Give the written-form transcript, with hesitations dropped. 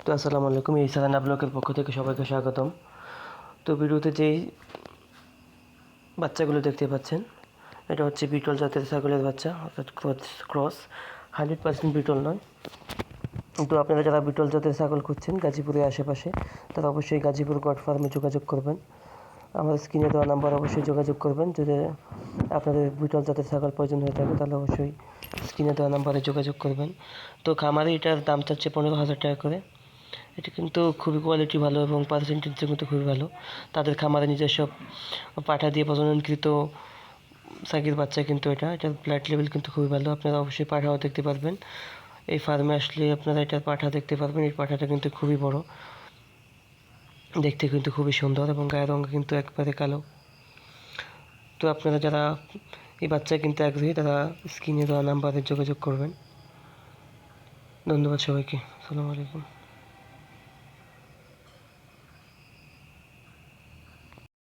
তো আসসালামু আলাইকুম, এই সারান ব্লকের পক্ষ থেকে সবাইকে স্বাগতম। তো ভিডিওতে যেই বাচ্চাগুলো দেখতে পাচ্ছেন, এটা হচ্ছে বিটল জাতের ছাগলের বাচ্চা, অর্থাৎ ক্রস 100% বিটল নয়। তো আপনারা যারা বিটল জাতের ছাগল খুঁজছেন গাজীপুরের আশেপাশে, তারা অবশ্যই গাজীপুর গড ফার্মে যোগাযোগ করবেন। আমার স্ক্রিনে দেওয়া নাম্বার অবশ্যই যোগাযোগ করবেন। যদি আপনাদের বিটল জাতের ছাগল প্রয়োজন হয়ে থাকে তাহলে অবশ্যই স্ক্রিনে দেওয়া নাম্বারে যোগাযোগ করবেন। তো খামারে এটার দাম চাচ্ছে 15,000 টাকা করে। এটা কিন্তু খুবই কোয়ালিটি ভালো এবং পার্সেন্টেজও কিন্তু খুবই ভালো। তাদের খামারে নিজস্ব পাঠা দিয়ে প্রজননকৃত সাকির বাচ্চা, কিন্তু এটার ব্লাড লেভেল কিন্তু খুবই ভালো। আপনারা অবশ্যই পাঠাও দেখতে পারবেন। এই ফার্মে আসলে আপনারা এটার পাঠা দেখতে পারবেন। এই পাঠাটা কিন্তু খুবই বড়, দেখতে কিন্তু খুবই সুন্দর এবং গায়ের রঙ কিন্তু একবারে কালো। তো আপনারা যারা এই বাচ্চা কিনতে আগ্রহী তারা স্ক্রিনে দেওয়া নাম্বারে যোগাযোগ করবেন। ধন্যবাদ সবাইকে। আসসালামু আলাইকুম।